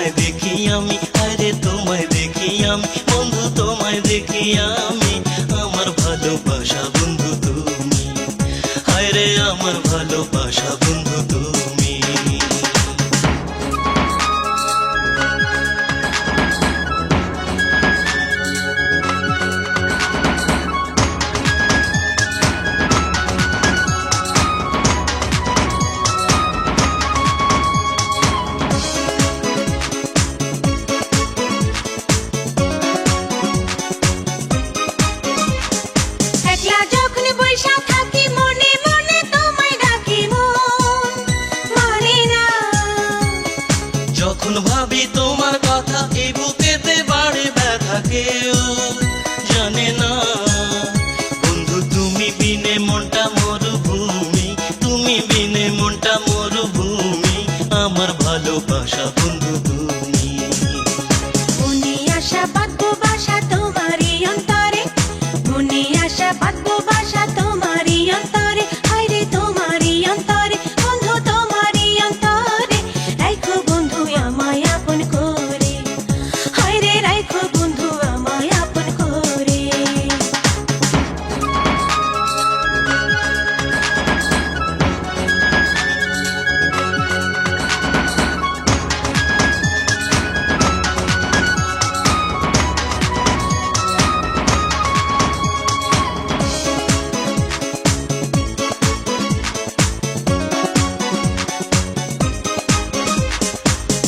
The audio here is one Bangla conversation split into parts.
তোমায় দেখি আমি, আরে তোমায় দেখি আমি বন্ধু, তোমায় দেখি আমি। আমার ভালোবাসা বন্ধু তুমি, আরে আমার ভালোবাসা বন্ধু তুমি। যখন ভাবি তোমার কথা এই বুকেতে বাড়ে ব্যথা, কেউ জানে না বন্ধু তুমি বিনে মনটা মরুভূমি, তুমি বিনে মনটা মরুভূমি। আমার ভালোবাসা বন্ধু তুমি। মনে আশা বাঁধবো বাসা তোমারই অন্তরে, মনে আশা বাঁধবো বাসা তোমারই অন্তরে, হায়রে তোমারই অন্তরে বন্ধু, তোমারই অন্তরে। রাখো বন্ধু আমায় আপন করে, হায়রে রাখো বন্ধু আমায় আপন করে।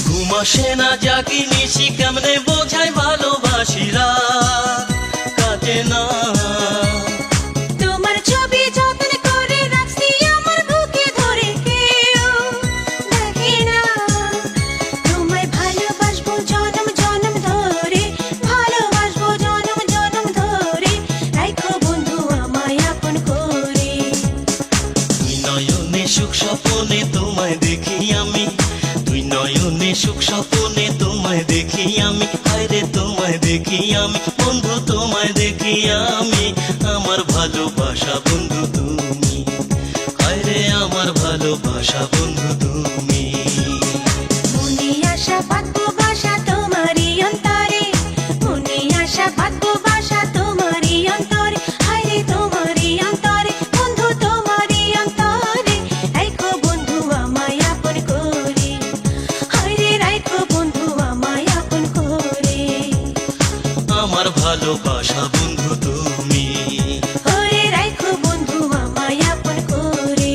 ঘুম আসে না জাগি নিশি, কেমনে বোঝাই ভালোবাসিরা কাটে না। তোমার ছবি যত্ন করে রাখছি আমার বুকে ধরে, কেউ দেখে না। তোমায় ভালোবাসবো জনম জনম ধরে, ভালোবাসবো জনম জনম ধরে। রাখো বন্ধু আমায় আপন করে। তুই নয়নে সুখ স্বপনে তোমায় দেখি আমি, তুই নয়নে সুখ স্বপনে তোমায় দেখি আমি, হায়রে তোমায় দেখি আমি বন্ধু, তোমায় দেখি আমি। আমার ভালোবাসা বন্ধু তুমি, হায়রে আমার ভালোবাসা বন্ধু তুমি। মনে আশা বাঁধবো বাসা তোমারই অন্তরে, মনে আশা বাঁধবো বাসা তোমারই অন্তরে, হায়রে তোমারই অন্তরে বন্ধু, তোমারই অন্তরে। রাখো বন্ধু আমায় আপন করে, হায়রে রাখো বন্ধু আমায় আপন করে। আমার ভালোবাসা বন্ধু তুমি, ওরে রাখো বন্ধু আমায় আপন করে,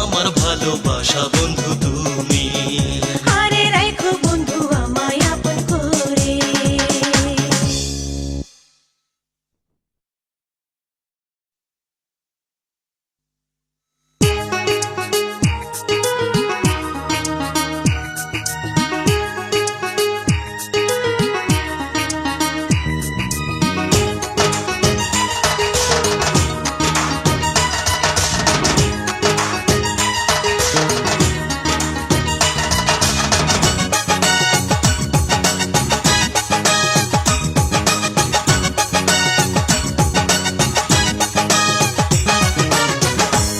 আমার ভালোবাসা বন্ধু তুমি। আরে রাখো বন্ধু আমায় আপন করে।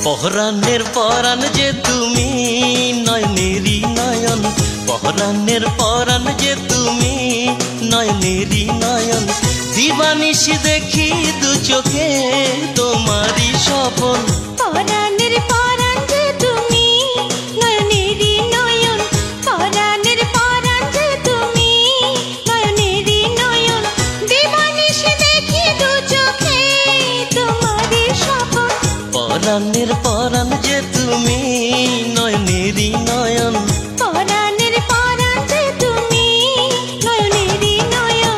পহরানের পরাণ যে তুমি, নয়নেরই নয়ন, পহরানের পরাণ যে তুমি, নয়নেরই নয়ন। দিবানিশি দেখি দু চোখে তোমারই স্বপন, পরাণের পরাণ যে তুমি, নয়নেরই নয়ন, পরাণের পরাণ যে তুমি, নয়নেরই নয়ন। দিবানিশি দেখি দু চোখে তোমারই স্বপন, পরাণের পরাণ যে তুমি, নয়নেরই নয়ন। পরাণের পরাণ যে তুমি, নয়নেরই নয়ন।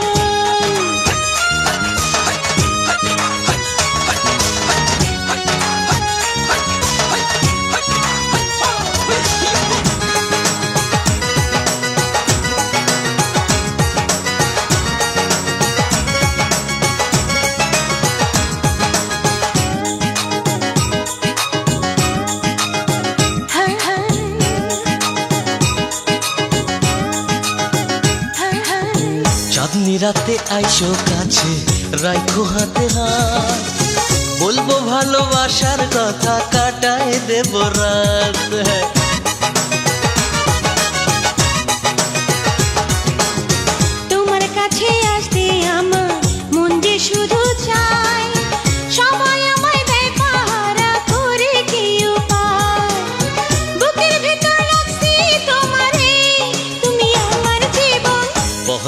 চাঁদনি রাতে আইসো কাছে, রাইখো হাতে হাত, বলবো ভালোবাসার কথা, কাটায় দেব রাত।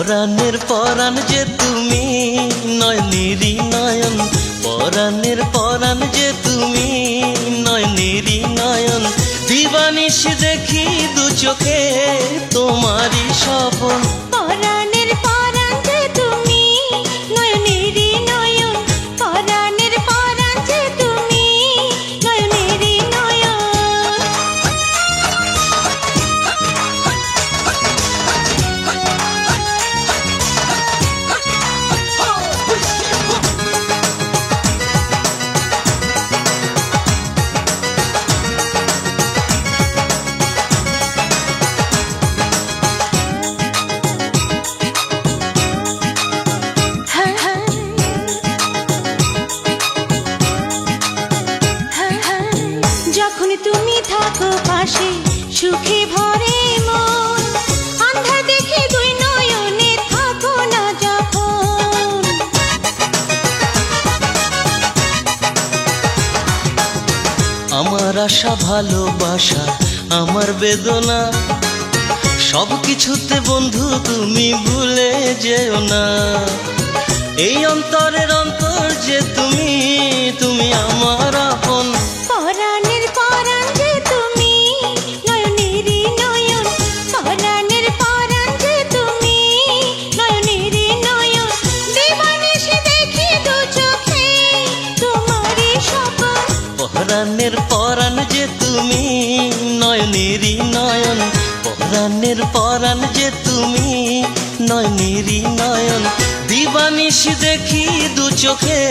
পরাণের পরাণ যে তুমি, নয়নেরই নয়ন। পরাণের পরাণ যে তুমি, নয়নেরই নয়ন। দিবানিশি দেখি দু চোখে তোমারই স্বপন। পরাণের পরাণ যে তুমি, নয়নেরই নয়ন। পরাণের পরাণ যে তুমি, নয়নেরই নয়ন। যখন তুমি থাকো পাশে, সুখে ভরে মন। আন্ধা দেখে দুই নয়নে থাকো না যখন। আমার আশা ভালোবাসা, আমার বেদনা, সব কিছুতে বন্ধু তুমি ভুলে যেও না। এই অন্তরের অন্তর যে তুমি, তুমি আমার আপন। পরাণের পরাণ যে তুমি, নয়নেরই নয়ন। পরাণের পরাণ যে তুমি, নয়নেরই নয়ন। দিবানিশি দেখি দু চোখে তোমারই স্বপন। পরাণের পরাণ যে তুমি, নয়নেরই নয়ন। পরাণের পরাণ যে তুমি, নয়নেরই নয়ন। দিবানিশি দেখি দু চোখে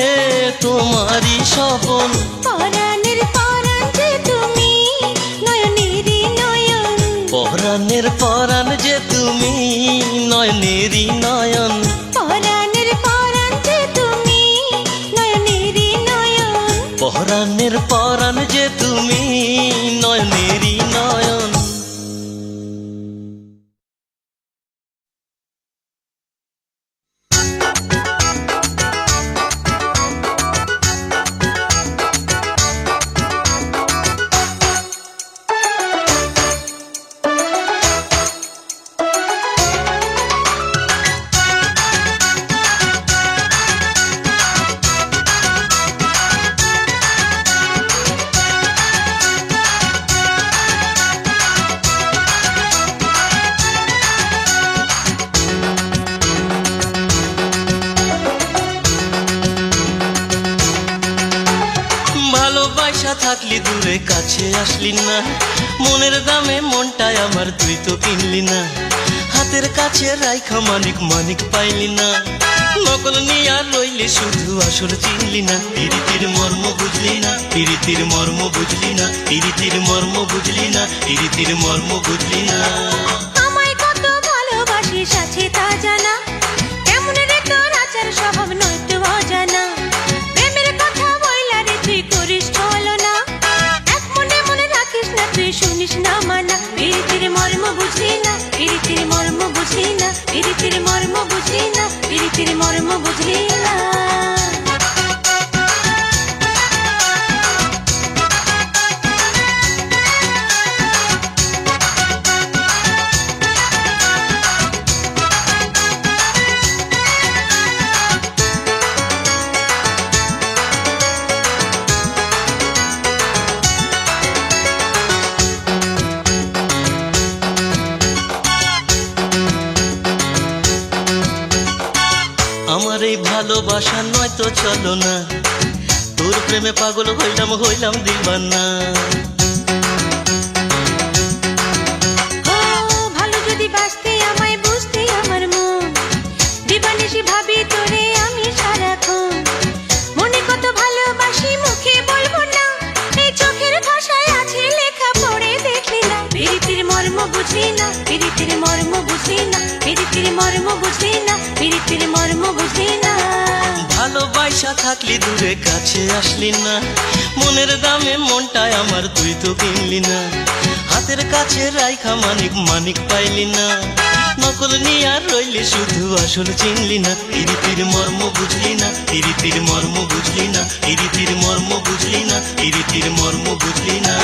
তোমারই স্বপন। পরাণের পরাণ যে তুমি, নয়নেরই নয়ন। পরাণের পরাণ যে তুমি, নয়নেরই নয়ন। পরাণের পরাণ যে তুমি, নয়নেরই নয়ন। পরাণের পরাণ যে তুমি, নয়নেরই নয়ন। ভালোবাসা থাকলি দূরে, কাছে আসলি না। মনের দামে মনটাই আমার তুই তো কিনলি না। হাতের কাছে রাইখা মানিক মানিক পাইলি না। নকল নিয়া রইলি শুধু, আসল চিনলি না। পিরিতির মর্ম বুঝলি না, পিরিতির মর্ম বুঝলি না। পিরিতির মর্ম বুঝলি না, পিরিতির মর্ম বুঝলি না। আমায় কত ভালোবাসিস আছে তা জানা। কেমন রে তোর আচার স্বভাব নয় তো অজানা। প্রেমের কথা বইলা রে তুই করিস ছলনা। এক মনে মনে রাখিস না, তুই শুনিস না মানা। পিরিতির মর্ম বুঝলি না, পিরিতির মর্ম বুঝলি না। পিরিতির মর্ম বুঝলি না, পিরিতির মর্ম বুঝলি না। আমার এই ভালোবাসা নয় তো চলো না। তোর প্রেমে পাগল হইলাম, হইলাম দিবানা। ও ভালো যদি বাসতে আমায় বুঝতে আমার মন। দিবানিশি ভাবি তোরে আমি সারাক্ষণ। মনে কত ভালোবাসি মুখে বলবো না। এই চোখের ভাষায় আছে লেখা, পড়ে দেখলি না। পিরিতির মর্ম বুঝলি না, পিরিতির মর্ম বুঝলি না। পিরিতির মর্ম বুঝলি না, পিরিতির মর্ম বুঝলি না। ভালোবাসা থাকলি দূরে, কাছে আসলি না। মনের দামে মনটাই আমার তুই তো কিনলি না। হাতের কাছে রাইখা মানিক মানিক পাইলি না। নকল নিয়া রইলি শুধু, আসল চিনলি না। পিরিতির মর্ম বুঝলি না, পিরিতির মর্ম বুঝলি না। পিরিতির মর্ম বুঝলি না, পিরিতির মর্ম বুঝলি না।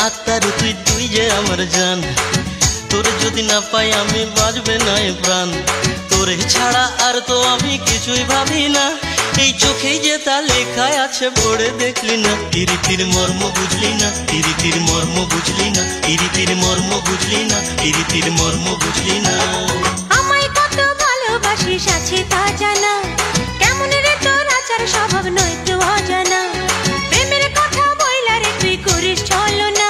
আত্মারে তুই তুই যে আমার জান, তোরে যদি না পাই আমি বাঁচবে না এ প্রাণ। তোরে ছাড়া আর তো আমি কিছুই ভাবি না, এই চোখেই যে তা লেখায় আছে পড়ে দেখলি না। প্রীতির মর্ম বুঝলি না, প্রীতির মর্ম বুঝলি না, প্রীতির মর্ম বুঝলি না, প্রীতির মর্ম বুঝলি না। আমায় কত ভালোবাসিস আছে তা জানা, কেমন রে তোর আচার স্বভাব নয় তো অজানা। প্রেমের কথা বইলা রে তুই করিস ছলনা,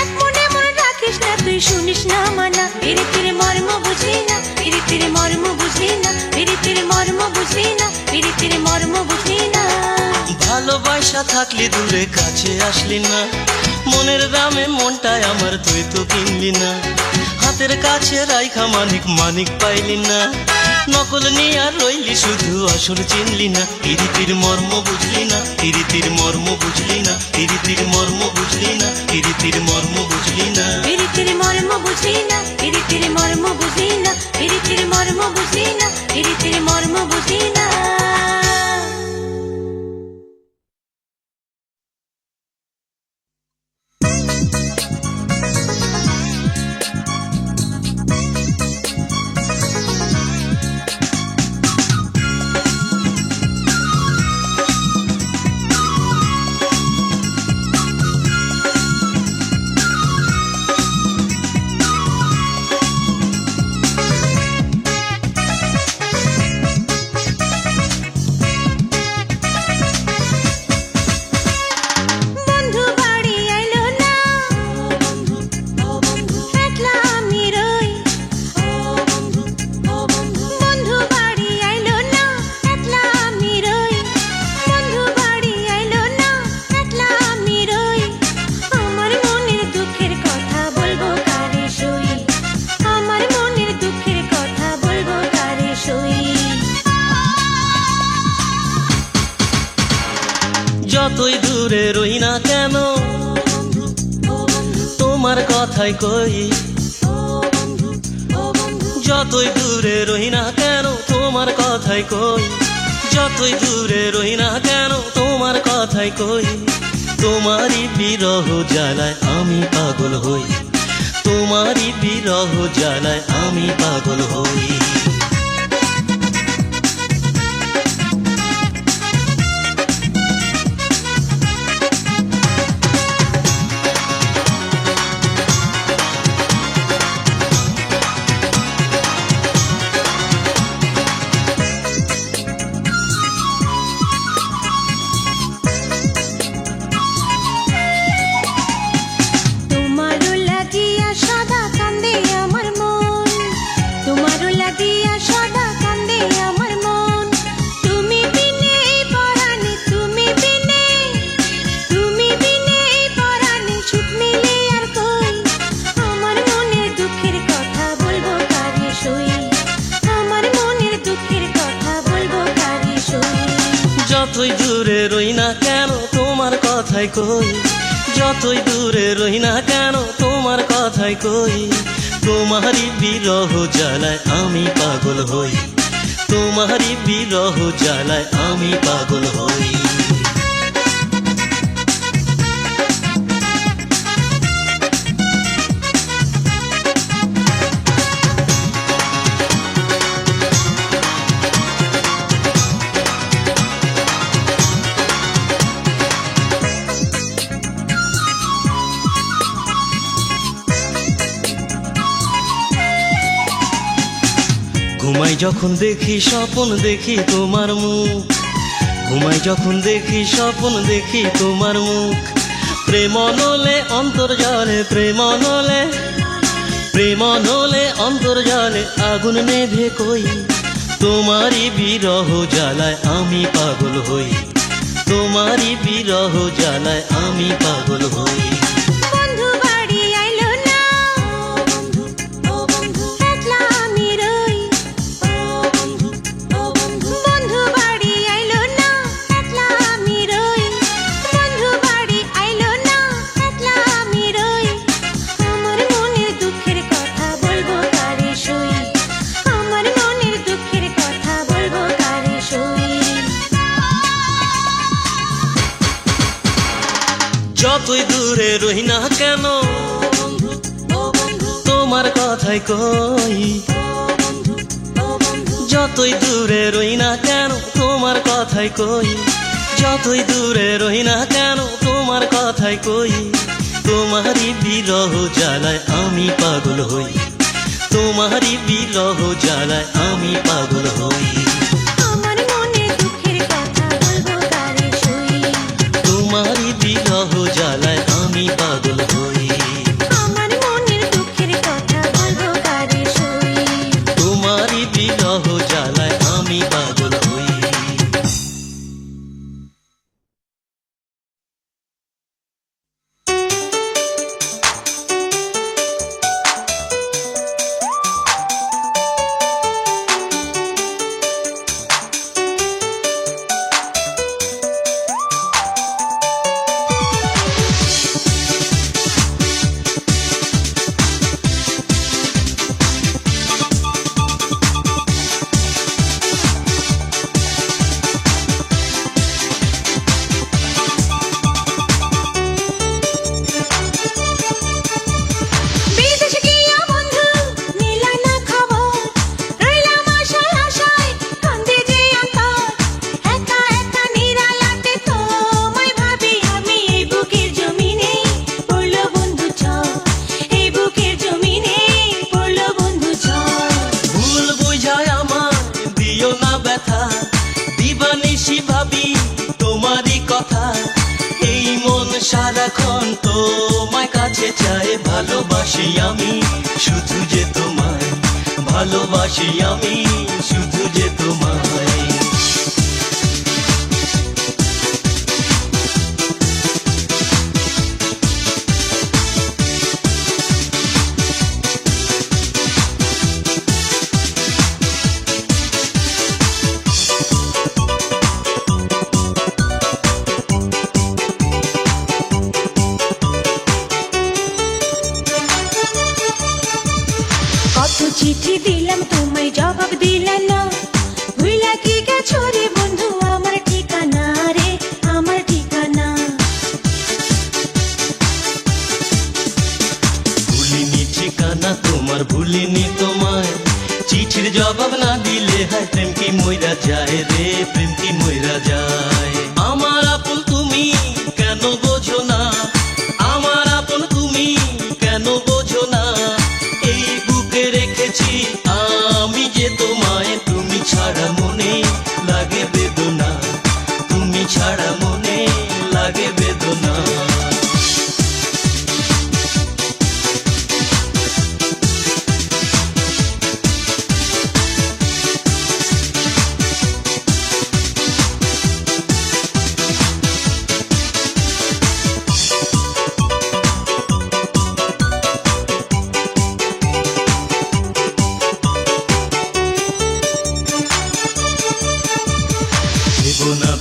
এক মনে মনে রাখিস না তুই শুনিস না মানা। প্রীতির মর্ম বুঝলি না, প্রীতির মর্ম বুঝলি না, প্রীতির মর্ম বুঝলি না, প্রীতির মর্ম বুঝলি না। ভালোবাসা থাকলি দূরে কাছে আসলি না, মনের দামে মনটায় আমার তুই তো কিনলি না। হাতের কাছে রাইখা মানিক মানিক পাইলি না, নকল নিয়ে আর রইলি শুধু আসল চিনলি না। প্রীতির মর্ম বুঝলি না, প্রীতির মর্ম বুঝলি না, প্রীতির মর্ম বুঝলি না, প্রীতির মর্ম বুঝলি না। প্রীতির মর্ম বুঝলি না, প্রীতির মর্ম বুঝলি না, প্রীতির মর্ম বুঝলি না, প্রীতির মর্ম বুঝলি না। বন্ধু বাড়ি আইলো না, একলা আমি রই। বন্ধু বাড়ি আইলো না, একলা আমি রই। বন্ধু বাড়ি আইলো না, একলা আমি রই। আমার মনের দুঃখের কথা বলবো কারে সই, আমার মনের দুঃখের কথা বলবো কারে সই। যতই দূরে রই না কেন তোমার কথাই কই, যতই দূরে রই না কেন তোমার কথাই কই, যতই দূরে রই না কেন তোমার কথাই কই। তোমারই বিরহ জ্বালায় আমি পাগল হই, তোমারই বিরহ জ্বালায় আমি পাগল হই। তোমারও লাগিয়া সদা কান্দে আমার মন, তোমারও লাগিয়া সদা কান্দে আমার মন। তুমি বিনে এই পরাণে, তুমি বিনে, তুমি বিনে এই পরাণে সুখ মিলে আর কই। আমার মনের দুঃখের কথা বলবো কারে সই, আমার মনের দুঃখের কথা বলবো কারে সই। যতই দূরে রই না কেন তোমার কথাই কই, যতই দূরে রই না কেন তোমার কথাই কই। তোমারই বিরহ জ্বালায় আমি পাগল হই, তোমারই বিরহ জ্বালায় আমি পাগল হই। ঘুমাই যখন দেখি স্বপ্ন দেখি তোমার মুখ, ঘুমাই যখন দেখি স্বপ্ন দেখি তোমার মুখ। প্রেম নলে অন্তর্জালে, প্রেম নলে, প্রেম নলে অন্তর্জালে আগুন নেভে কই। তোমারই বিরহ জ্বালায় আমি পাগল হই, তোমারই বিরহ জ্বালায় আমি পাগল হই। বন্ধু বাড়ি আইলো না, একলা আমি রই। বন্ধু বাড়ি আইলো না, একলা আমি রই। বন্ধু বাড়ি আইলো না, একলা আমি রই। আমার মনের দুঃখের কথা বলবো কারে সই, আমার মনের দুঃখের কথা বলবো কারে সই। যতই দূরে রই না কেন তোমার কথাই কই, যতই দূরে রই না কেন তোমার কথাই কই, যতই দূরে রই না কেন তোমার কথাই কই। তোমারই বিরহ জ্বালায় আমি পাগল হই, তোমারই বিরহ জ্বালায় আমি পাগল হই। আমার মনে দুঃখের কথা বলবো কারে সই, তোমারই বিরহ জ্বালায় আমি পাগল হই, আমার মনের দুঃখের কথা বলবো কারে সই। তোমারই বিরহ জ্বালায় আমি পাগল হই। বিদেশে গিয়া বন্ধু নিলা না খবর, রইলাম আশায় আশায় কান্দে যে অন্তর। একা একা নিরালাতে তোমায় ভাবি আমি, এই বুকের জমিনে পড়লো বন্ধু ঝড়, এই বুকের জমিনে পড়লো বন্ধু ঝড়। ভুল বুঝায় আমার দিও না ব্যথা, দিবানিশি ভাবি তোমারই কথা। এই মন সারাক্ষণ তোমায় কাছে চায়, ভালোবাসি আমি শুধু যে তোমায়, ভালোবাসি আমি শুধু যে তোমায়। কত চিঠি দিলাম তোমায় জবাব দিলে না, ভুইলা কি গেছো রে বন্ধু আমার ঠিকানা রে, আমার ঠিকানা। ভুলিনি ঠিকানা তোমার, ভুলিনি তোমায়, চিঠির জবাব না দিলে হয় প্রেম কি মইরা যায় রে, প্রেম কি মইরা যায়। আমার আপন তুমি কেন বোঝো না, আমার আপন তুমি কেন বোঝো না। এই বুকে রেখেছি আমি যে তোমায়, তুমি ছাড়া মনে লাগে বেদনা, তুমি ছাড়া মনে লাগে বেদনা।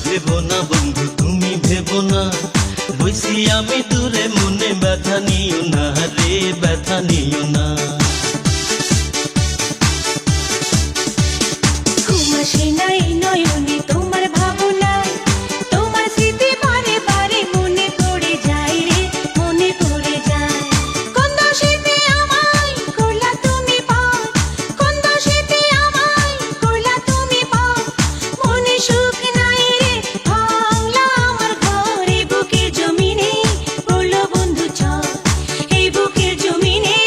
ভেবো না বন্ধু তুমি ভেবো না, রইছি আমি দূরে মনে ব্যথা নিও না রে, ব্যথা নিও না। ঘুম আসে না এই নয়নে তোমার ভাবনায়, তোমার স্মৃতি বারে বারে মনে পড়ে যায় রে, মনে পড়ে যায়। কোন দোষেতে আমায় করলা তুমি পার, কোন দোষেতে আমায় করলা তুমি পার। মনে সুখ নাই রে ভাঙলা আমার ঘর, এই বুকের জমিনে পড়লো বন্ধু ঝড়, এই বুকের জমিনে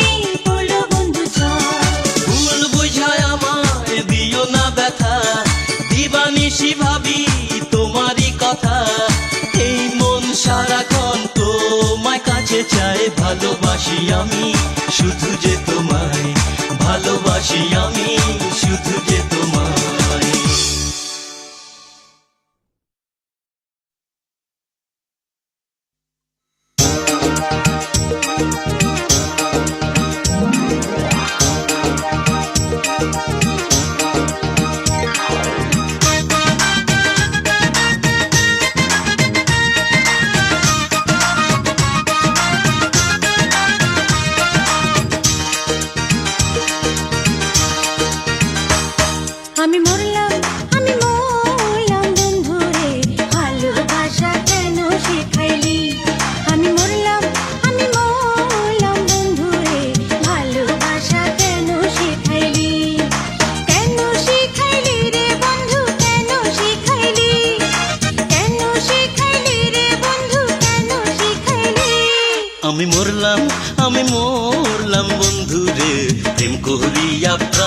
পড়লো বন্ধু ঝড়। ভুল বুঝায় আমায় দিও না ব্যথা, দিবানিশি ভাবি তোমারই কথা। এই মন সারাক্ষণ তোমায় কাছে চায়, ভালোবাসি আমি শুধু যে তোমায়, ভালোবাসি আমি শুধু যে তোমায়।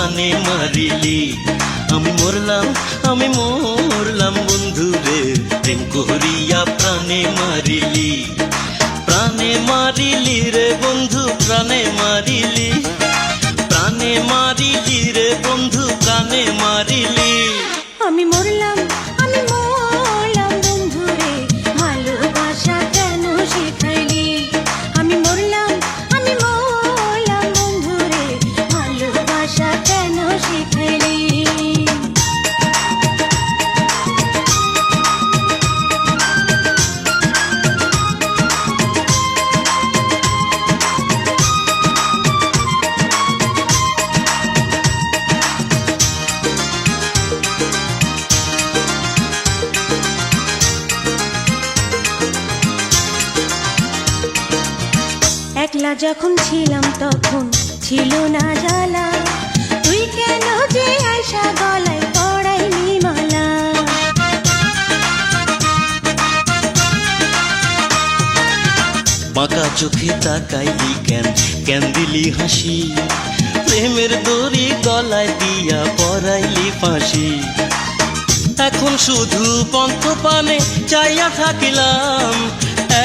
প্রাণে মারিলি। আমি মরলাম বন্ধু রে, প্রেম করিয়া প্রাণে মারিলি। প্রাণে মারিলি রে বন্ধু, প্রাণে মারিলি। প্রাণে মারিলি রে বন্ধু, প্রাণে মারিলি। আমি মরলাম বন্ধু রে, ভালোবাসা কেন শিখাইলি। আমি মরলাম বন্ধু রে, ভালোবাসা কেন শিখাইলি। একলা যখন ছিলাম তখন ছিল না জ্বালা, তুই কেন যে আয়সা গলায় পড়াইলি মালা। বাঁকা চোখে তাকাইলি কেন দিলি হাসি। প্রেমের দড়ি গলায় দিয়া পরাইলি ফাঁসি। এখন শুধু পন্থ পানে চাইয়া থাকিলাম,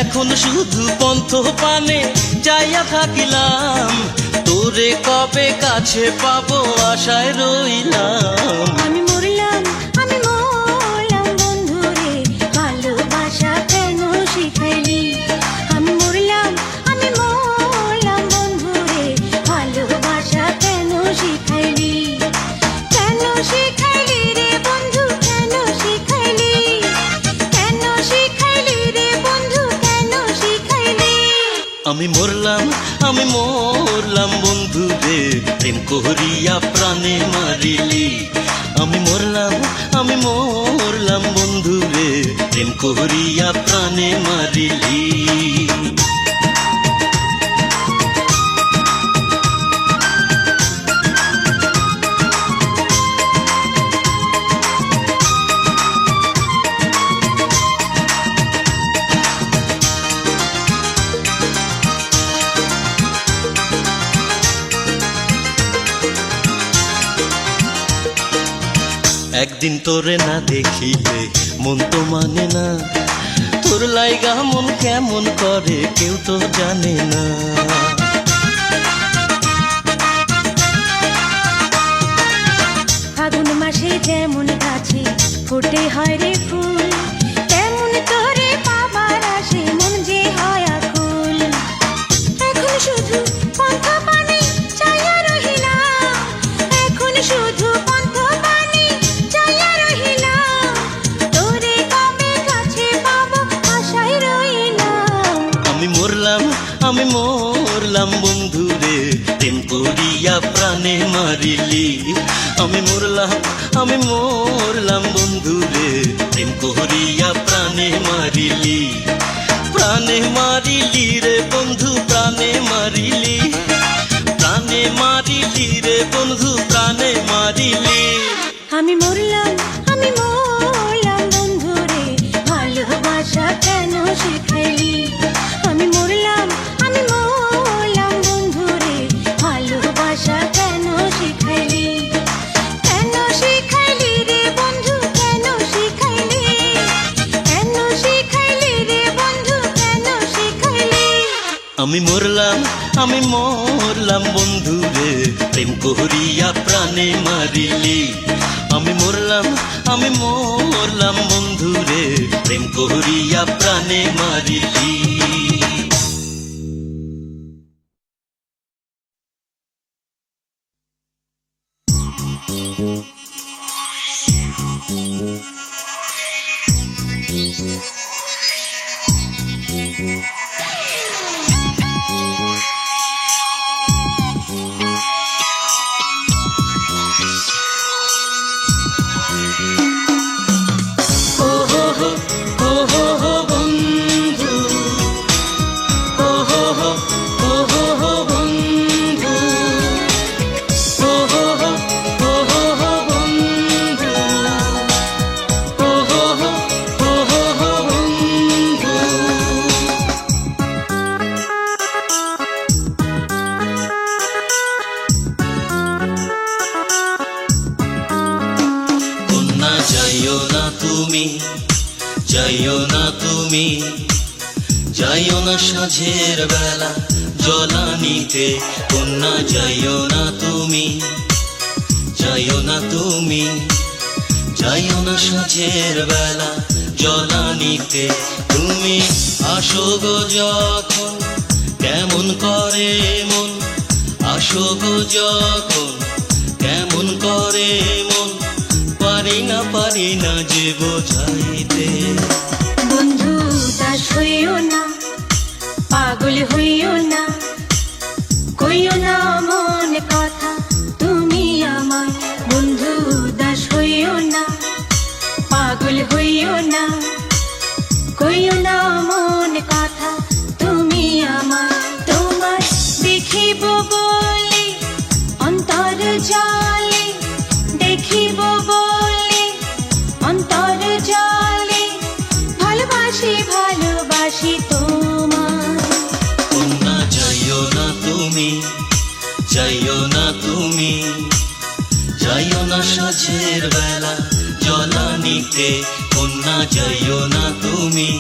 এখন শুধু পন্থ পানে চাইয়া থাকিলাম। তোরে কবে কাছে পাবো আশায় রইলাম। আমি মরলাম বন্ধু রে, ভালোবাসা কেন শিখাইলি। আমি মরলাম বন্ধু রে, ভালোবাসা কেন শিখাইলি। কেন শিখাইলি রে বন্ধু, কেন শিখাইলি। কেন শিখাইলি রে বন্ধু, কেন শিখাইলি। আমি মরলাম বন্ধু রে, প্রেম করিয়া প্রাণে মারিলি। আমি মরলাম বন্ধু রে, প্রেম করিয়া প্রাণে মারিলি। একদিন তোরে না দেখিলে মন তো মানে না, তোর লাইগা মন কেমন করে কেউ তো জানে না। ফাগুন মাসে যেমন গাছে ফোটে হয় রে ফুল, তেমন তোরে পাবার আসে মন যে হয় আকুল। এখন শুধু পন্থ পানে চাইয়া রহিলাম, এখন শুধু পন্থ পানে চাইয়া রহিলাম। তোরে কবে কাছে পাবো আশায় রইলাম। আমি মরলাম বন্ধু রে, প্রেম করিয়া প্রাণে মারিলি। আমি মরলাম বন্ধু রে, প্রেম করিয়া প্রাণে মারিলি। প্রাণে মারিলি রে বন্ধু, প্রাণে মারিলি। প্রাণে মারিলি রে বন্ধু, প্রাণে মারিলি। আমি মরলাম বন্ধু রে, ভালোবাসা কেন শিখাইলি। আমি মরলাম বন্ধু রে, ভালোবাসা কেন শিখাইলি। কেন শিখাইলি রে বন্ধু, কেন শিখাইলি। কেন শিখাইলি রে বন্ধু, কেন শিখাইলি। আমি মরলাম বন্ধু রে, প্রেম করিয়া প্রাণে মারিলি। আমি মরলাম বন্ধু রে, প্রেম করিয়া প্রাণে মারিলি। যাইও না তুমি, যাইও না সাঁঝের বেলা জলানিতে, কন্যা যাইও না তুমি, যাইও না তুমি, যাইও না সাঁঝের বেলা জলানিতে। তুমি আসো গো যখন কেমন করে মন, আসো গো যখন কেমন করে মন, পারি না যে বোঝাইতে। বন্ধু দাস হইও না, পাগল হইও না, কইও না মন কথা তুমি আমায়। বন্ধু দাস হইও না, পাগল হইও না, কইও না মন কথা তুমি আমায়। তোমার দেখিব বলে অন্তর জলে, দেখিব বলে অন্তর জলে, ভালোবাসি ভালোবাসি তোমায়। কন্যা যাইও না তুমি, যাইও না তুমি, যাইও না সাঁঝের বেলা জলানিতে, কন্যা যাইও না তুমি,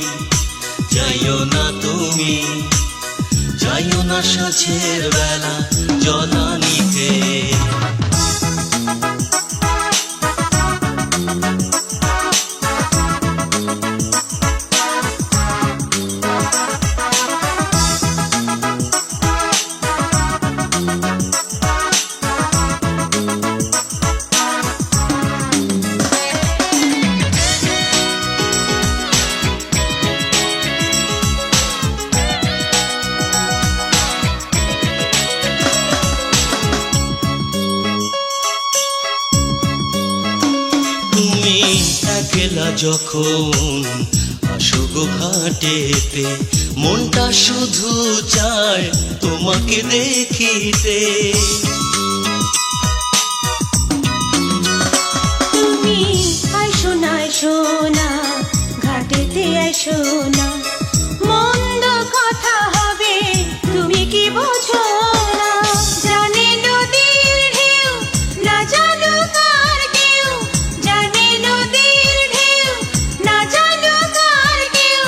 যাইও না তুমি, যাইও না সাঁঝের বেলা জলানিতে। তুমি একলা যখন আসো গো ঘাটেতে, মনটা শুধু চায় তোমাকে দেখিতে। তুমি আইসো না আইসো না, ঘাটেতে আইসো না, মন্দ কথা হবে তুমি কি বোঝো না। জানে নদীর ঢেউ না জানো কার কেউ, জানে নদীর ঢেউ না জানো কার কেউ,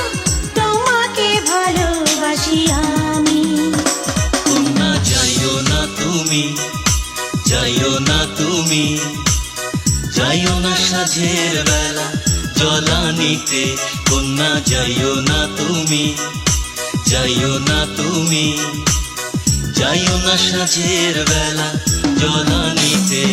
তোমাকে ভালোবাসি আমি। কন্যা যাইও না তুমি, যাইও না তুমি, যাইও না সাঁঝের বেলা জলানিতে, কন্যা যাইও না তুমি, যাইও না তুমি, যাইও না সাঁঝের বেলা জলানিতে।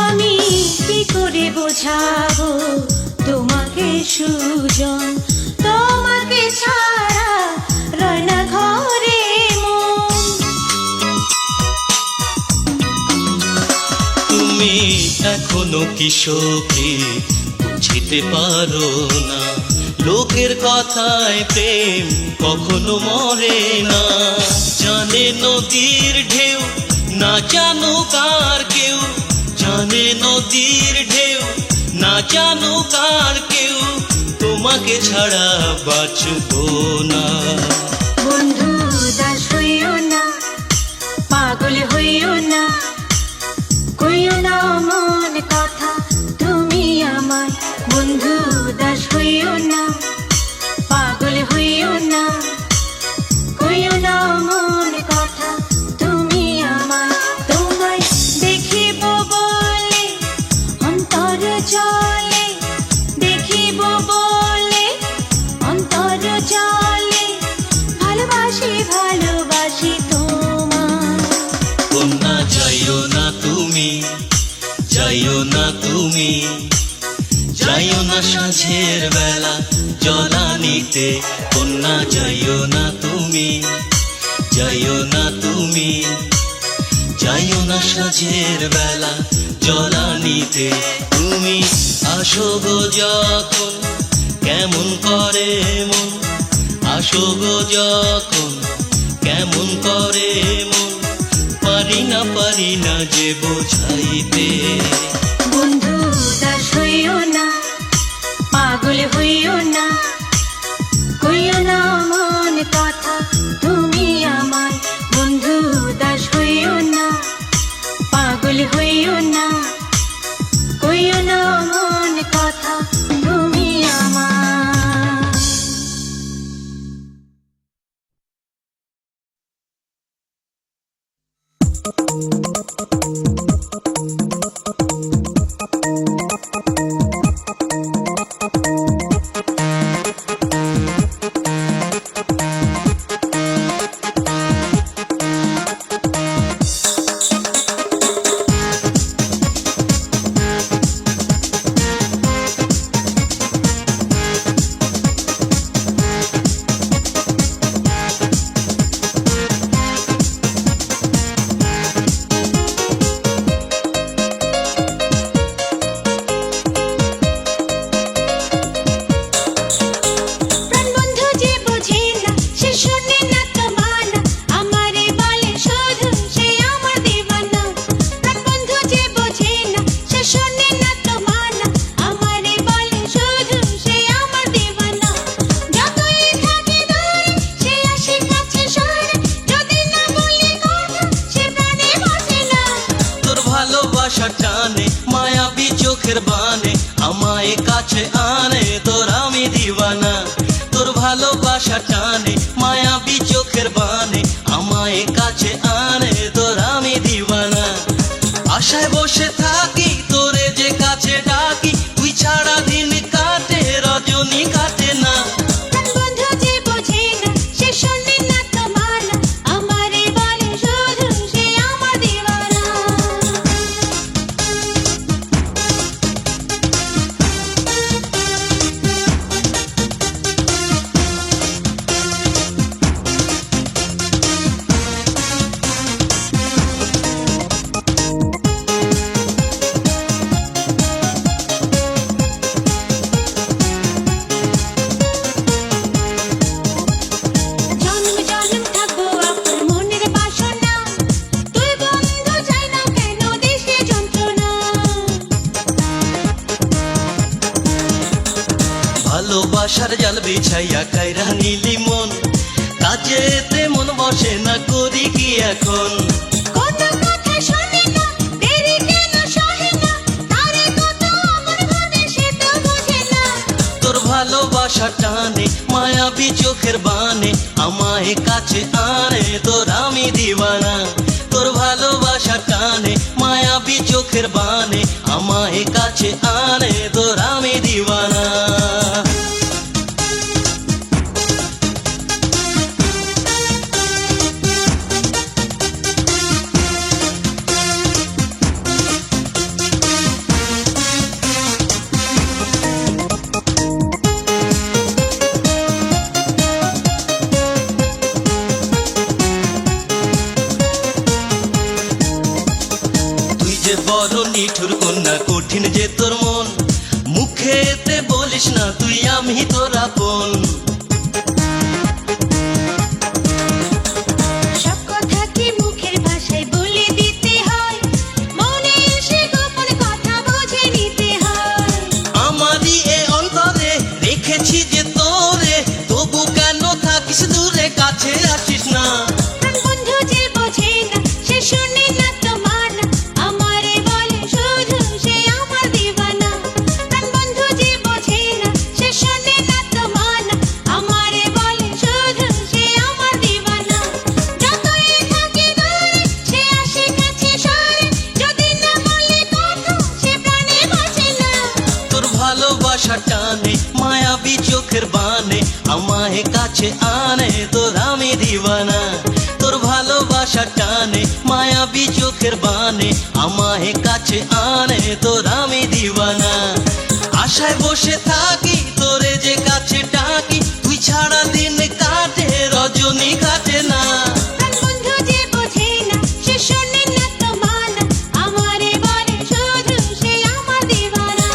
আমি কি করে বোঝাবো তোমাকে সুজন, তোমাকে ছাড়া রয় না ঘরে মন। তুমি এখনো কি সখী বুঝিতে পারো না, লোকের কথায় প্রেম কখনো মরে না। জানে নদীর ঢেউ না জানো কার কেউ, জানে নদীর ঢেউ না জানো কার কেউ, তোমাকে ছাড়া বাঁচবো না। বন্ধু দাস হইও না, পাগল হইও না, কইও না মন কথা তুমি আমায়। বন্ধু দাস হইও না, পাগল হইও না, কইও না মন কথা তুমি আমায়। তোমায় দেখিব বলে অন্তর জলে, দেখিব বলে অন্তর জলে, ভালোবাসি ভালোবাসি তোমায়। কন্যা যাইও না তুমি, যাইও না তুমি, যাইও না সাঁঝের বেলা জলানিতে, কন্যা যাইও না তুমি, যাইও না তুমি, যাইও না সাঁঝের বেলা জলানিতে। তুমি আসো গো যখন কেমন করে মন, আসো গো যখন কেমন করে মন, পারি না যে বোঝাইতে। বন্ধু উদাস হইও না, পাগল হইও না, কইও না মন কথা তুমি আমার। বন্ধু উদাস হইও না, পাগল হইও না, কইও না মন কথা তুমি আমার। টানে মায়াবী চোখের বানে আমায় কাছে আনে, তোর আমি দিওয়ানা। তোর ভালোবাসা টানে মায়াবী চোখের বানে আমায় কাছে আনে, তোর আমি দিওয়ানা। আশায় বসে থাকি তোরে যে কাছে ডাকি, তুই ছাড়া দিন কাটে রজনী কাটে না। ভালোবাসার জাল বিছাইয়া কাইরা নিলি মন, কাজেতে মন বসে না, করি কি এখন? তোর ভালোবাসা টানে মায়াবী চোখের বানে আমায় কাছে আনে, তোর আমি দিওয়ানা। তোর ভালোবাসা টানে মায়াবী চোখের বানে আমায় কাছে আনে, তোর আমি দিওয়ানা। বড় নিঠুর কন্যা, কঠিন যে তোর মন, মুখেতে বলিস না তুই আমি তোর আপন। সব কথা কি মুখের ভাষায় বলে দিতে হয়, মনে এসে গোপন কথা বুঝে নিতে হয়। আমারই এ অন্তরে রেখেছি যে তোরে, তবু কেন থাকিস দূরে, কাছে আসিস না। বন্ধু যে বোঝে না সে শুনে না তো মানা, আমারে বলে শুধু সে আমার দিওয়ানা। বন্ধু যে বোঝে না সে শুনে না তো মানা, আমারে বলে শুধু সে আমার দিওয়ানা। যতই থাকি দূরে সে আসে কাছে সরে, যদি না বলে কথা সে প্রাণে বাঁচে না। তোর ভালোবাসা টানে মায়াবী চোখের বানে আমায় কাছে আনে, তোর আমি দিওয়ানা। তোর ভালোবাসা টানে মায়াবী চোখের বানে আমায় কাছে আনে, তোর আমি দিওয়ানা। আশায় বসে থাকি তোরে যে কাছে ডাকি, তুই ছাড়া দিন কাটে রজনী কাটে না। বন্ধু যে বোঝে না সে শুনে না তো মানা, আমারে বলে শুধু সে আমার দিওয়ানা।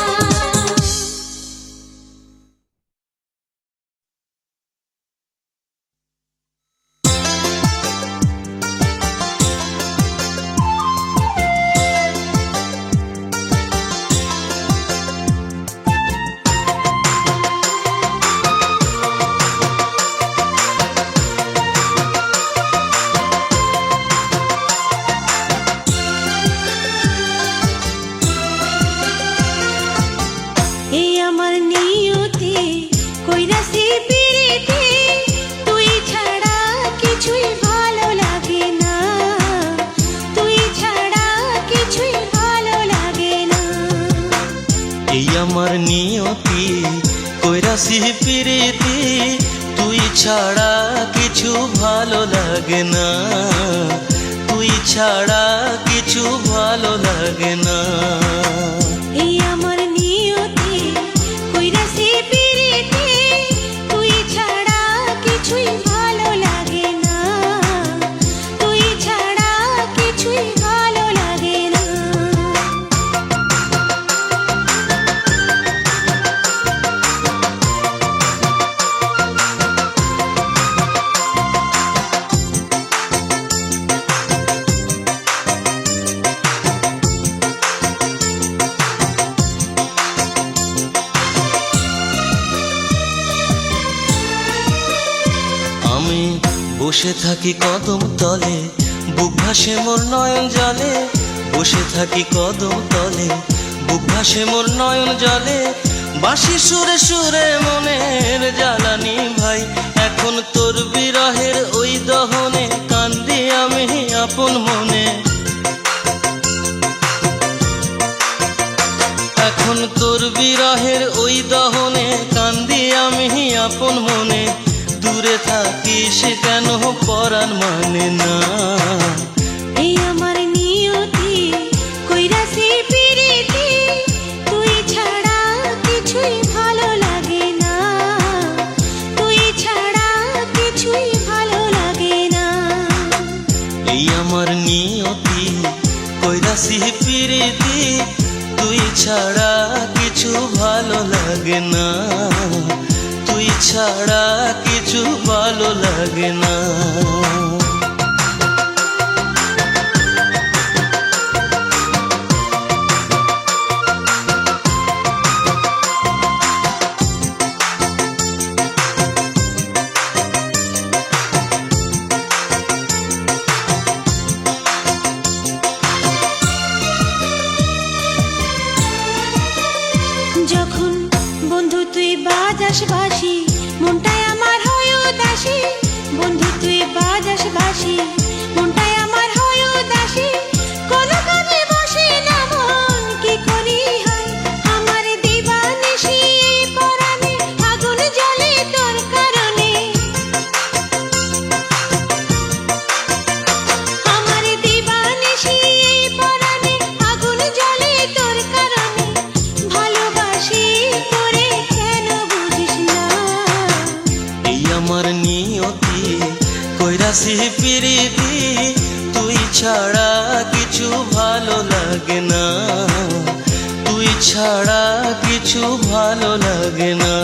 আমার নিয়তি কইরাছি প্রীতি, তুই ছাড়া কিছু ভালো লাগে না, তুই ছাড়া কিছু ভালো লাগে না। এই আমার নিয়তি কইরাছি প্রীতি, তুই ছাড়া কিছুই ভালো লাগে না, তুই ছাড়া কিছুই ভালো লাগে না। আমি বসে থাকি কদম তলে, বুক ভাসে মোর নয়ন জলে, বসে থাকি কদম তলে, বুক ভাসে মোর নয়ন জলে, বাঁশি সুরে সুরে মনের জ্বালানি ভাই, এখন তোর বিরহের ওই দহনে কান্দি আমি আপন মনে, এখন তোর বিরহের ওই দহনে কান্দি আমি আপন মনে, দূরে থাকিস কেন পরাণ মানে না। এই আমার নিয়তি কইরাছি প্রীতি, তুই ছাড়া কিছুই ভালো লাগে না, তুই ছাড়া কিছুই ভালো লাগে না। এই আমার নিয়তি কইরাছি প্রীতি, তুই ছাড়া কিছু ভালো লাগে না, তুই ছাড়া কিছু ভালো লাগে না। যখন বন্ধু তুই বাজাস বাঁশি, মনটাই আমার হয় উদাসী, বন্ধু তুই বাজাস বাঁশি, মনটাই আমার হয় উদাসী, কোনো কাজে বসে না মন কি করি হয়, আমার দিবানিশি পরাণে আগুন জ্বলে তোর কারণে, আমার দিবানিশি পরাণে আগুন জ্বলে তোর কারণে, ভালোবাসি তোরে কেন বুঝিস না। এই আমার নিয়তি কইরাছি প্রীতি, তুই ছাড়া কিছু ভালো লাগে না, তুই ছাড়া কিছু ভালো লাগে না।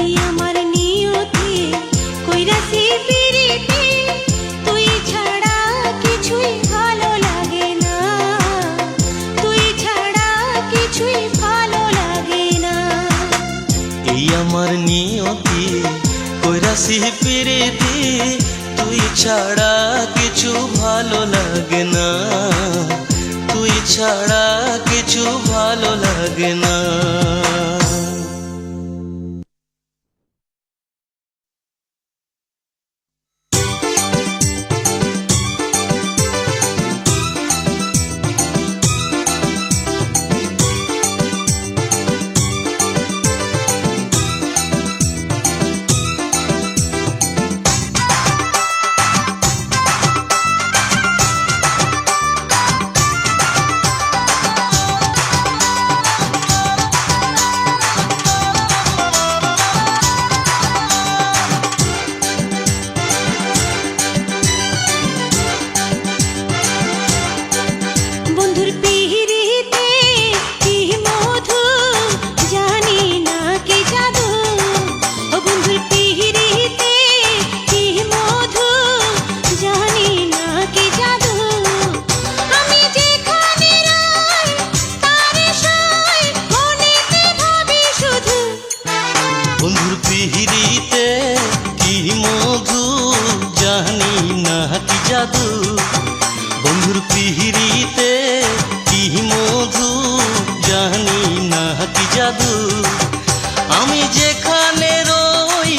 এই আমার নিয়তি কইরাছি প্রীতি, তুই ছাড়া কিছুই ভালো লাগে না, তুই ছাড়া কিছুই ভালো লাগে না। এই আমার নিয়তি কইরাছি প্রীতি, তুই ছাড়া কিছু ভালো লাগে না, তুই ছাড়া কিছু ভালো লাগে না। বন্ধুর পিহিরিতে কি মধু, জানি না কি জাদু, ও বন্ধুর পিহিরিতে কি মধু, জানি না কি জাদু, আমি যেখানে রই তারে সই মনেতে ভাবি শুধু, বন্ধুর পিহিরিতে কি মধু, জানি না কি জাদু, বন্ধুর পিহিরিতে কি মধু, জানি না কি জাদু, আমি যেখানে রই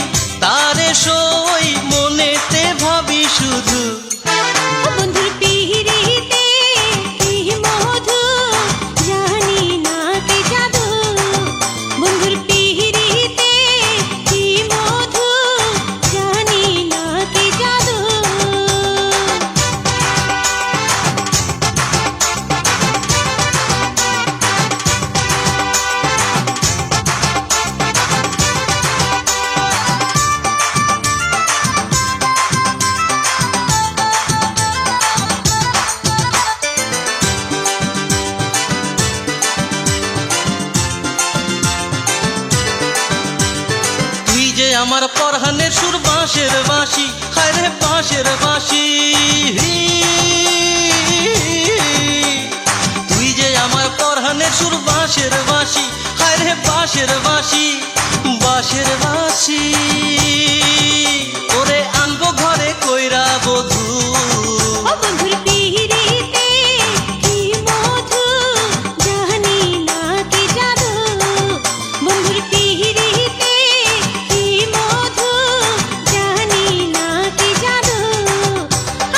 তারে সই মনেতে ভাবি শুধু। বন্ধুর পিহিরিতে কি মধু, জানি না কি জাদু, আমার পরহানের সুর বাঁশের বাঁশি, হায় রে বাঁশের বাঁশি। তুই যে আমার পরহানের সুর বাঁশের বাঁশি, হায় রে বাঁশের বাঁশি, বাঁশের বাঁশি। ওরে আনবো ঘরে কইরা বধূ, ও বন্ধুর পিহিরিতে কি মধু, জানি না কি জাদু। বন্ধুর পিহিরিতে কি মধু, জানি না কি জাদু।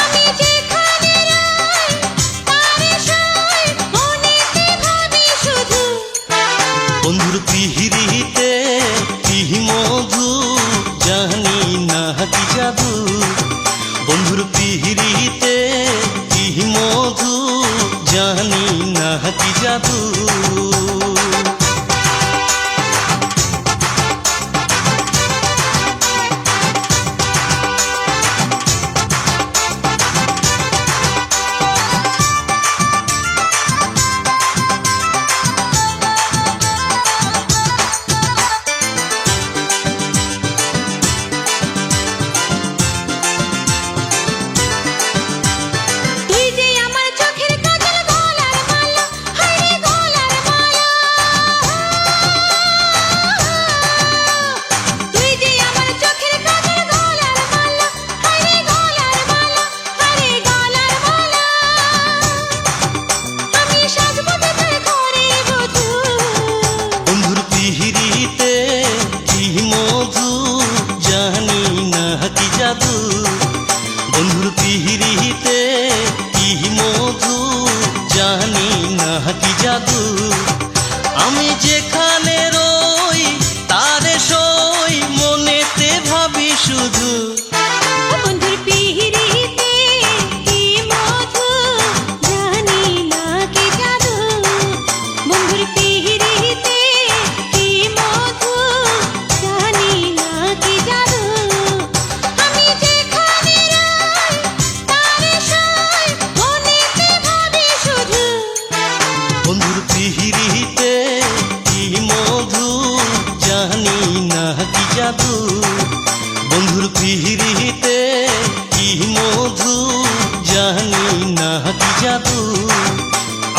আমি যেখানে যাই তারে সই, মনেতে ভাবি শুধু। বন্ধুর পিহিরিতে কি মধু, জানি না কি জাদু। বন্ধুর পিহিরিতে কি মধু, জানি না কি জাদু। তুই যে আমার চোখের কাজল, গলার মালা, হায় রে গলার মালা। তুই যে আমার চোখের কাজল, গলার মালা, হায় রে গলার মালা, হায় রে গলার মালা। আমি সাজবো তোর ঘরে বধূ। বন্ধুর পিহিরিতে কি মধু, জানি না কি জাদু। বন্ধুর পিহিরিতে কি মধু, জানি না কি জাদু। আমি যেখানে রই তারে সই, মনেতে ভাবি শুধু। বন্ধুর পিহিরিতে কি মধু, জানি না কি জাদু। বন্ধুর পিহিরিতে কি মধু, জানি না কি জাদু। আমি যেখানে যাই তারে সই, মনেতে ভাবি শুধু। বন্ধুর পিহিরিতে কি মধু, জানি না কি জাদু। বন্ধুর পিহিরিতে কি মধু, জানি না কি জাদু।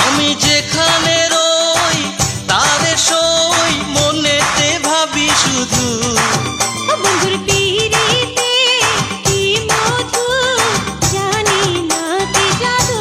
আমি যেখানে রই তারে সই, মনেতে ভাবি শুধু। বন্ধুর পিহিরিতে কি মধু, জানি না কি জাদু।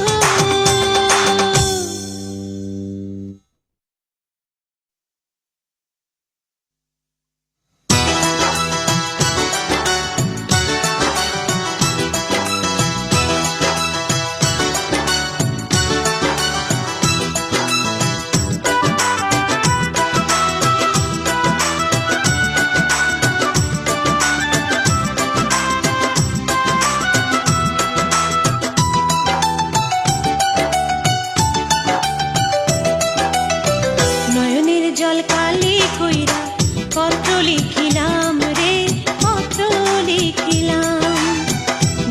নয়নের জল কালি কইরা পত্র লিখিলাম রে, পত্র লিখিলাম।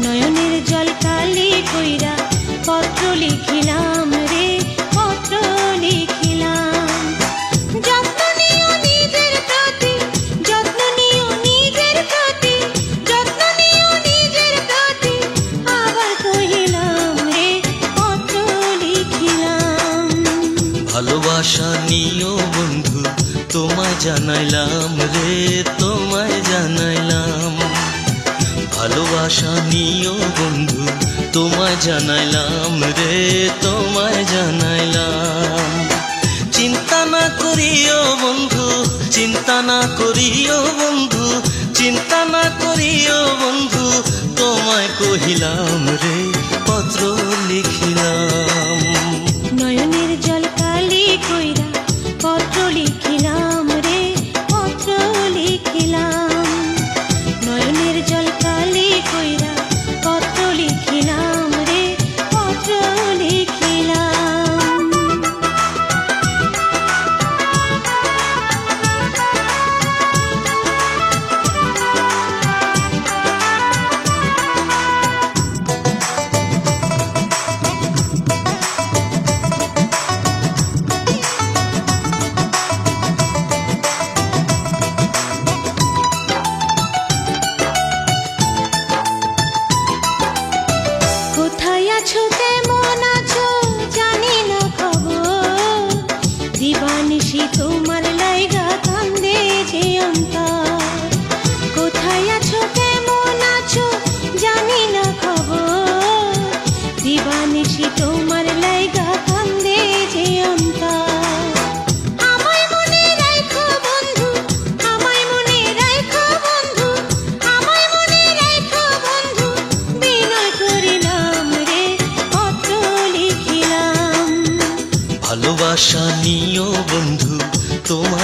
নয়নের জল কালি কইরা পত্র লিখিলাম রে, পত্র লিখিলাম। যত্ন নিও নিজের প্রতি, যত্ন নিও নিজের প্রতি, যত্ন নিও নিজের প্রতি। আবার কহিলাম রে, পত্র লিখিলাম। ভালোবাসা নিও বন্ধু, তোমায় জানাইলাম রে, তোমায় জানাইলাম। ভালোবাসা নিও বন্ধু, তোমায় জানাইলাম রে, তোমায় জানাইলাম। চিন্তা না করিও বন্ধু, চিন্তা না করিও বন্ধু, চিন্তা না করিও বন্ধু। তোমায় কহিলাম রে, পত্র লিখিলাম। নয়নের জল কালি কইরা পত্র লিখিলাম রে, পত্র লিখিলাম। নয়নের জল কালি কইরা পত্র লিখিলাম রে, পত্র লিখিলাম।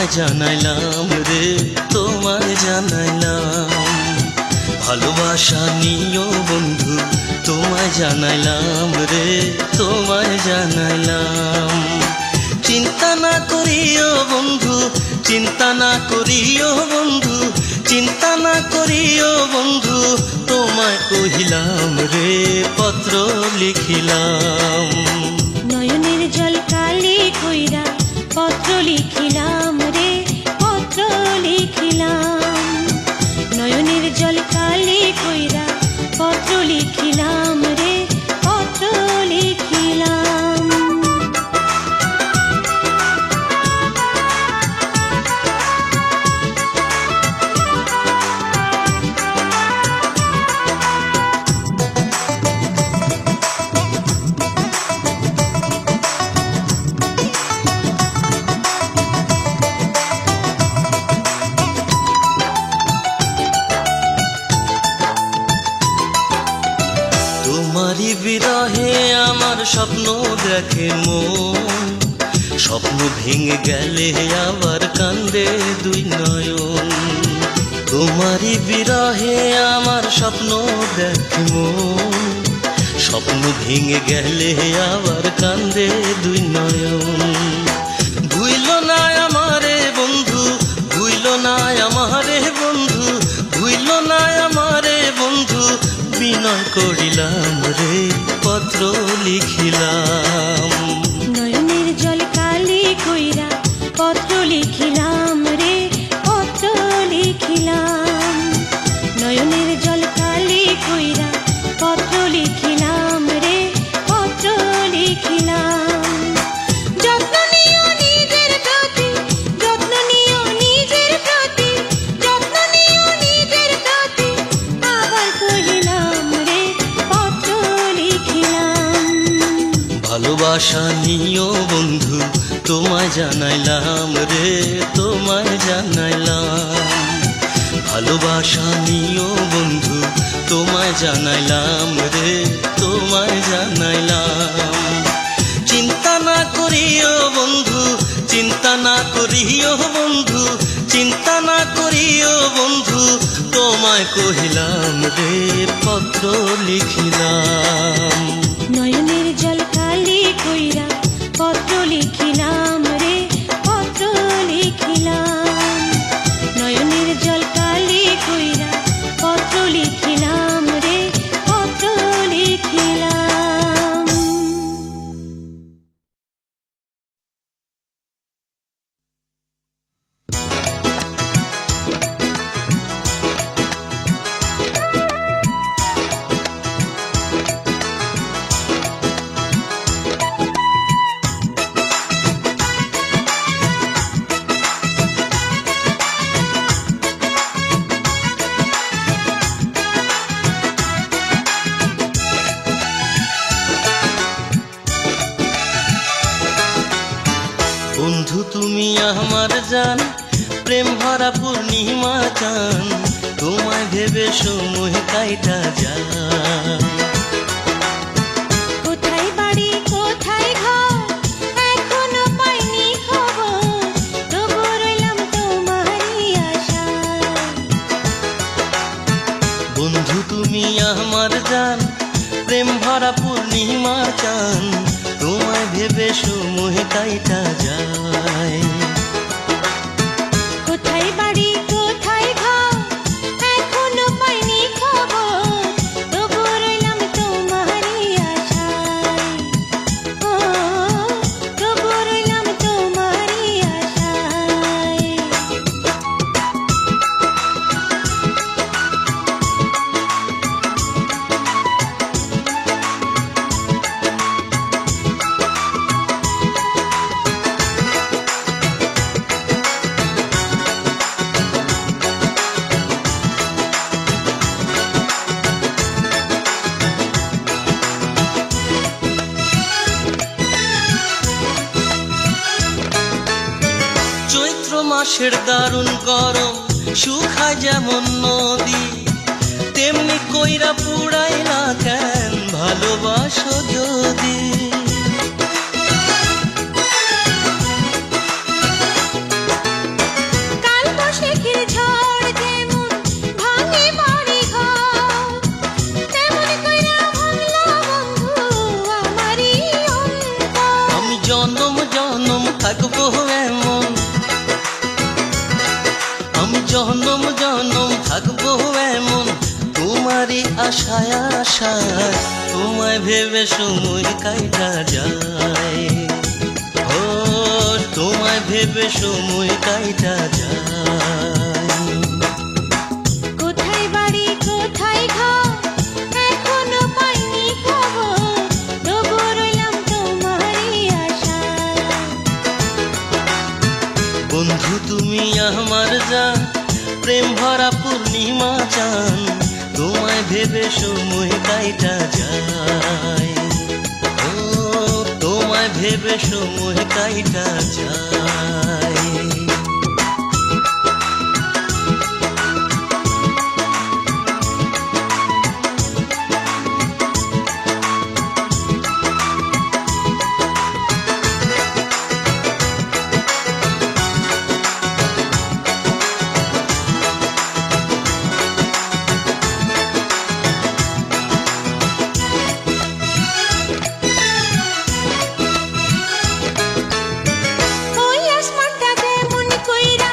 তোমায় জানাইলাম রে, তোমায় জানাইলাম। ভালোবাসা নিও বন্ধু, তোমায় জানাইলাম রে, তোমায় জানাইলাম। চিন্তা না করিও বন্ধু, চিন্তা না করিও বন্ধু, চিন্তা না করিও বন্ধু, তোমায় কহিলাম রে, পত্র লিখিলাম। নয়নের জল কালি কইরা পত্র লিখিলাম রে, পত্র লিখিলাম। নয়নের জল কালি কইরা পত্র লিখিলাম রে, পত্র লিখিলাম। তোমারই বিরহে আমার স্বপ্ন দেখে মন, স্বপ্ন ভেঙে গেলে আবার কান্দে দুই নয়ন। তোমারই বিরহে আমার স্বপ্ন দেখে মন, স্বপ্ন ভেঙে গেলে আবার কান্দে দুই নয়ন। ভুইল না আমারে বন্ধু, ভুইল না আমারে বন্ধু, ভুইল না আমারে বন্ধু, বিনয় করিলাম রে, পত্র লিখিলাম। নয়নের জল কালি কইরা পত্র লিখিলাম রে, পত্র লিখিলাম। নয়নের জল কালি কইরা পত্র লিখিলাম রে, পত্র লিখিলাম। যত্ন নিও নিজের প্রতি, যত্ন নিও নিজের প্রতি, যত্ন নিও নিজের প্রতি, আবার কহিলাম রে, পত্র লিখিলাম। ভালোবাসা নিও বন্ধু, তোমায় জানাইলাম রে, তোমায় জানাইলাম। ভালোবাসা নিও বন্ধু, তোমায় জানাইলাম রে, তোমায় জানাইলাম। চিন্তা না করিও বন্ধু, চিন্তা না করিও বন্ধু, চিন্তা না করিও বন্ধু, তোমায় কহিলাম রে, পত্র লিখিলাম। নয়নের জল কালি কইরা পত্র লিখিলাম রে, পত্র লিখিলাম। নয়নের জল কালি কইরা পত্র লিখিলাম রে, পত্র লিখিলাম। বন্ধু তুমি আমার জান, প্রেম ভরা পূর্ণিমা চান, তোমায় ভেবে সময় কাইটা যায়। কোথায় বাড়ি কোথায় ঘর, এখনো পাইনি খবর, তবু রইলাম তোমারই আশায়। বন্ধু তুমি আমার জান, প্রেম ভরা পূর্ণিমা চান, তোমায় ভেবে সময় কাইটা যায়। কোথায় বাড়ি কোথায় ঘর, এখনো পাইনি খবর, তবু রইলাম তোমারই আশায়। ও, তবু রইলাম তোমারই আশায়। চৈত্র মাসের দারুণ গরম, শুকায় যেমন নদী, তেমনি কইরা পুড়াই না কেন ভালোবাসো যদি। জনম জনম থাকবো এমন তোমারই আশায় আশায়, তোমায় ভেবে সময় কাইটা যায়। ও তোমায় ভেবে সময় কাইটা যায়। কোথায় বাড়ি কোথায় ঘর এখনো পাইনি খবর, তবু রইলাম তোমারই আশায়। বন্ধু তুমি আমার জান, প্রেম ভরা পূর্ণিমা চান, তোমায় ভেবে সময় কাইটা যায়। ও তোমায় ভেবে সময় কাইটা যায়। ওই আসমানটা যেমন কইরা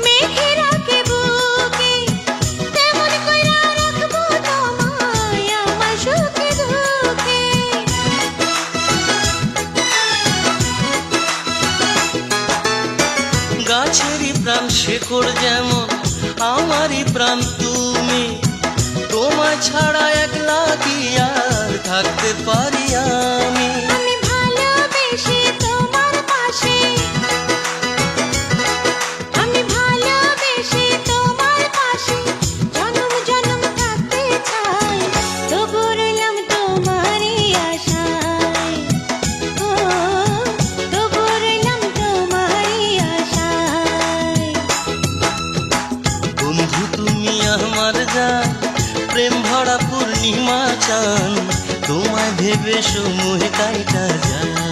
মেঘে রাখে বুকে, তেমন কইরা রাখবো তোমায় আমার সুখে দুঃখে। গাছেরই প্রাণ শেকড় যেমন আমারই প্রাণ তুমি, তোমায় ছাড়া একলা কি আর থাকতে পারি আমি। আমি ভালোবেসে তোমার পাশে, আমি ভালোবেসে তোমার পাশে জনম জনম থাকতে চাই, তবু রইলাম তোমারই আশায়। ও তবু রইলাম তোমারই আশায়। বন্ধু তুমি আমার জান, প্রেম ভরা পূর্ণিমা চান, তোমায় ভেবে সময় কাইটা যায়।